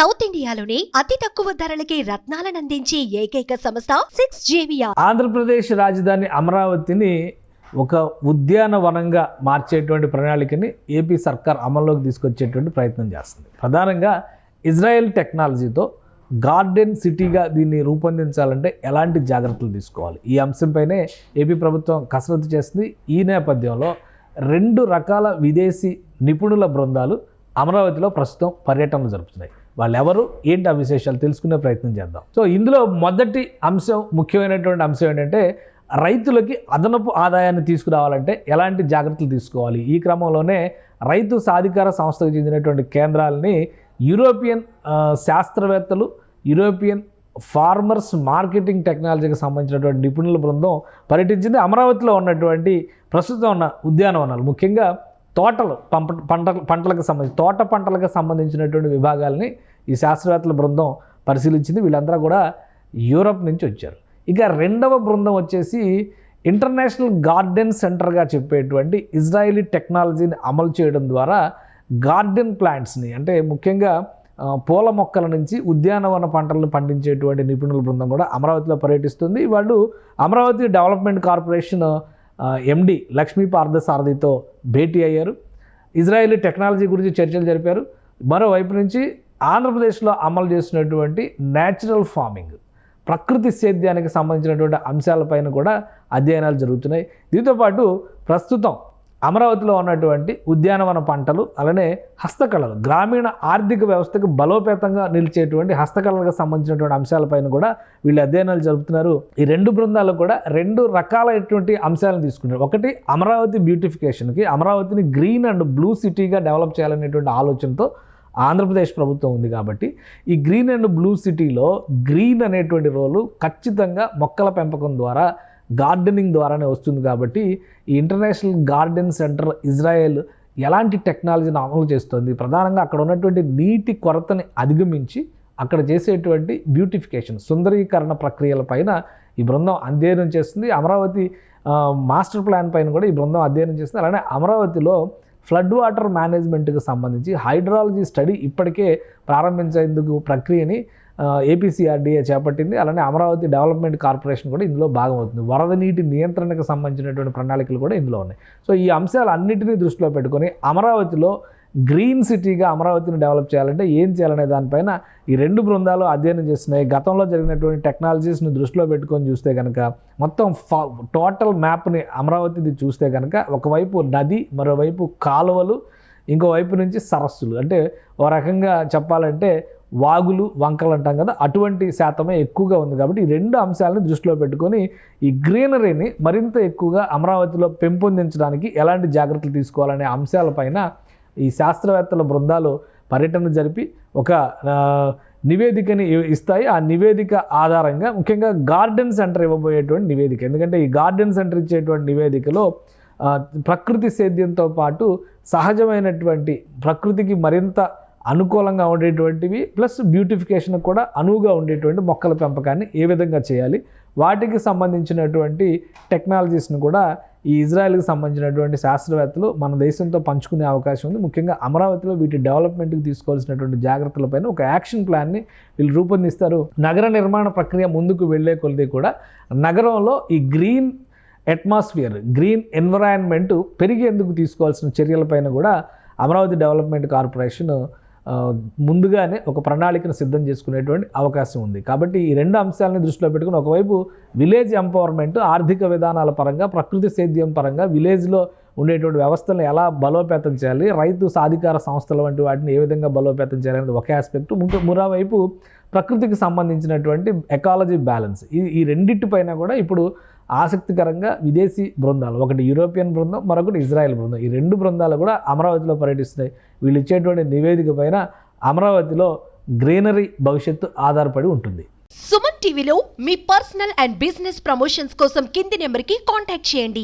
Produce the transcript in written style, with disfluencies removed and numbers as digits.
South ఇండియాలోని అతి తక్కువ ధరలకి రత్నాలను అందించే ఏకైక సంస్థ 6JVR. ఆంధ్రప్రదేశ్ రాజధాని అమరావతిని ఒక ఉద్యానవనంగా మార్చేటువంటి ప్రణాళికని ఏపీ సర్కార్ అమల్లోకి తీసుకొచ్చేటువంటి ప్రయత్నం చేస్తుంది. ప్రధానంగా ఇజ్రాయెల్ టెక్నాలజీతో గార్డెన్ సిటీగా దీన్ని రూపొందించాలంటే ఎలాంటి జాగ్రత్తలు తీసుకోవాలి, ఈ అంశంపైనే ఏపీ ప్రభుత్వం కసరత్తు చేస్తుంది. ఈ నేపథ్యంలో 2 రకాల విదేశీ నిపుణుల బృందాలు అమరావతిలో ప్రస్తుతం పర్యటనలు జరుపుతున్నాయి. వాళ్ళు ఎవరు, ఏంటి ఆ విశేషాలు తెలుసుకునే ప్రయత్నం చేద్దాం. సో ఇందులో మొదటి అంశం, ముఖ్యమైనటువంటి అంశం ఏంటంటే రైతులకి అదనపు ఆదాయాన్ని తీసుకురావాలంటే ఎలాంటి జాగ్రత్తలు తీసుకోవాలి. ఈ క్రమంలోనే రైతు సాధికార సంస్థకు చెందినటువంటి కేంద్రాలని యూరోపియన్ శాస్త్రవేత్తలు, యూరోపియన్ ఫార్మర్స్ మార్కెటింగ్ టెక్నాలజీకి సంబంధించినటువంటి నిపుణుల బృందం పర్యటించింది. అమరావతిలో ఉన్నటువంటి ప్రస్తుతం ఉన్న ఉద్యానవనాలు, ముఖ్యంగా తోటలు, పంటలకు సంబంధించి తోట పంటలకు సంబంధించినటువంటి విభాగాల్ని ఈ శాస్త్రవేత్తల బృందం పరిశీలించింది. వీళ్ళందరూ కూడా యూరప్ నుంచి వచ్చారు. ఇక రెండవ బృందం వచ్చేసి ఇంటర్నేషనల్ గార్డెన్ సెంటర్గా చెప్పేటువంటి ఇజ్రాయిలీ టెక్నాలజీని అమలు చేయడం ద్వారా గార్డెన్ ప్లాంట్స్ని, అంటే ముఖ్యంగా పూల మొక్కల నుంచి ఉద్యానవన పంటలను పండించేటువంటి నిపుణుల బృందం కూడా అమరావతిలో పర్యటిస్తుంది. వాళ్ళు Amaravati development corporation MD Lakshmi పార్థసారథితో భేటీ అయ్యారు. ఇజ్రాయేలీ టెక్నాలజీ గురించి చర్చలు జరిపారు. మరోవైపు నుంచి ఆంధ్రప్రదేశ్లో అమలు చేస్తున్నటువంటి న్యాచురల్ ఫార్మింగ్, ప్రకృతి సేద్యానికి సంబంధించినటువంటి అంశాలపైన కూడా అధ్యయనాలు జరుగుతున్నాయి. దీంతోపాటు ప్రస్తుతం అమరావతిలో ఉన్నటువంటి ఉద్యానవన పంటలు, అలానే హస్తకళలు, గ్రామీణ ఆర్థిక వ్యవస్థకు బలోపేతంగా నిలిచేటువంటి హస్తకళలకు సంబంధించినటువంటి అంశాలపైన కూడా వీళ్ళు అధ్యయనాలు జరుపుతున్నారు. ఈ 2 బృందాలు కూడా 2 రకాలైనటువంటి అంశాలను తీసుకున్నారు. ఒకటి, అమరావతి బ్యూటిఫికేషన్కి, అమరావతిని గ్రీన్ అండ్ బ్లూ సిటీగా డెవలప్ చేయాలనేటువంటి ఆలోచనతో ఆంధ్రప్రదేశ్ ప్రభుత్వం ఉంది. కాబట్టి ఈ గ్రీన్ అండ్ బ్లూ సిటీలో గ్రీన్ అనేటువంటి రోలు ఖచ్చితంగా మొక్కల పెంపకం ద్వారా, గార్డెనింగ్ ద్వారానే వస్తుంది. కాబట్టి ఈ ఇంటర్నేషనల్ గార్డెన్ సెంటర్ ఇజ్రాయెల్ ఎలాంటి టెక్నాలజీని అమలు చేస్తుంది, ప్రధానంగా అక్కడ ఉన్నటువంటి నీటి కొరతని అధిగమించి అక్కడ చేసేటువంటి బ్యూటిఫికేషన్, సుందరీకరణ ప్రక్రియల పైన ఈ బృందం అధ్యయనం చేస్తుంది. అమరావతి మాస్టర్ ప్లాన్ పైన కూడా ఈ బృందం అధ్యయనం చేస్తుంది. అలానే అమరావతిలో ఫ్లడ్ వాటర్ మేనేజ్మెంట్కి సంబంధించి హైడ్రాలజీ స్టడీ ఇప్పటికే ప్రారంభించేందుకు ప్రక్రియని ఏపీసీఆర్డీఏ చేపట్టింది. అలానే అమరావతి డెవలప్మెంట్ కార్పొరేషన్ కూడా ఇందులో భాగమవుతుంది. వరద నీటి నియంత్రణకు సంబంధించినటువంటి ప్రణాళికలు కూడా ఇందులో ఉన్నాయి. సో ఈ అంశాలన్నింటినీ దృష్టిలో పెట్టుకొని అమరావతిలో గ్రీన్ సిటీగా అమరావతిని డెవలప్ చేయాలంటే ఏం చేయాలనే దానిపైన ఈ 2 బృందాలు అధ్యయనం చేస్తున్నాయి. గతంలో జరిగినటువంటి టెక్నాలజీస్ని దృష్టిలో పెట్టుకొని చూస్తే కనుక మొత్తం టోటల్ మ్యాప్ని అమరావతిది చూస్తే కనుక ఒకవైపు నది, మరోవైపు కాలువలు, ఇంకోవైపు నుంచి సరస్సులు, అంటే ఓ రకంగా చెప్పాలంటే వాగులు, వంకలు అంటాం కదా, అటువంటి శాతమే ఎక్కువగా ఉంది. కాబట్టి ఈ 2 అంశాలను దృష్టిలో పెట్టుకొని ఈ గ్రీనరీని మరింత ఎక్కువగా అమరావతిలో పెంపొందించడానికి ఎలాంటి జాగ్రత్తలు తీసుకోవాలనే అంశాలపైన ఈ శాస్త్రవేత్తల బృందాలు పర్యటన జరిపి ఒక నివేదికని ఇస్తాయి. ఆ నివేదిక ఆధారంగా ముఖ్యంగా గార్డెన్ సెంటర్ ఇవ్వబోయేటువంటి నివేదిక, ఎందుకంటే ఈ గార్డెన్ సెంటర్ ఇచ్చేటువంటి నివేదికలో ప్రకృతి సేద్యంతో పాటు సహజమైనటువంటి ప్రకృతికి మరింత అనుకూలంగా ఉండేటువంటివి ప్లస్ బ్యూటిఫికేషన్ కూడా అనువుగా ఉండేటువంటి మొక్కల పెంపకాన్ని ఏ విధంగా చేయాలి, వాటికి సంబంధించినటువంటి టెక్నాలజీస్ని కూడా ఈ ఇజ్రాయెల్కి సంబంధించినటువంటి శాస్త్రవేత్తలు మన దేశంతో పంచుకునే అవకాశం ఉంది. ముఖ్యంగా అమరావతిలో వీటి డెవలప్మెంట్కి తీసుకోవాల్సినటువంటి జాగ్రత్తలపైన ఒక యాక్షన్ ప్లాన్ని వీళ్ళు రూపొందిస్తారు. నగర నిర్మాణ ప్రక్రియ ముందుకు వెళ్లే కొలది కూడా నగరంలో ఈ గ్రీన్ అట్మాస్ఫియర్, గ్రీన్ ఎన్విరాన్మెంట్ పెరిగేందుకు తీసుకోవాల్సిన చర్యలపైన కూడా అమరావతి డెవలప్మెంట్ కార్పొరేషన్ ముందుగానే ఒక ప్రణాళికను సిద్ధం చేసుకునేటువంటి అవకాశం ఉంది. కాబట్టి ఈ 2 అంశాలని దృష్టిలో పెట్టుకుని ఒకవైపు విలేజ్ ఎంపవర్మెంట్, ఆర్థిక విధానాల పరంగా, ప్రకృతి సేద్యం పరంగా విలేజ్లో ఉండేటువంటి వ్యవస్థలను ఎలా బలోపేతం చేయాలి, రైతు సాధికార సంస్థల వంటి వాటిని ఏ విధంగా బలోపేతం చేయాలనేది ఒక ఆస్పెక్టు. మరోవైపు ప్రకృతికి సంబంధించినటువంటి ఎకాలజీ బ్యాలెన్స్, ఈ రెండింటిపైన కూడా ఇప్పుడు ఆసక్తికరంగా విదేశీ బృందాలు, ఒకటి యూరోపియన్ బృందం, మరొకటి ఇజ్రాయెల్ బృందం, ఈ 2 బృందాలు కూడా అమరావతిలో పర్యటిస్తున్నాయి. వీళ్ళు ఇచ్చేటువంటి నివేదిక పైన అమరావతిలో గ్రీనరీ భవిష్యత్తు ఆధారపడి ఉంటుంది. సుమన్ టీవీలో మీ పర్సనల్ అండ్ బిజినెస్ ప్రమోషన్స్ కోసం కింది నెంబర్కి కాంటాక్ట్ చేయండి.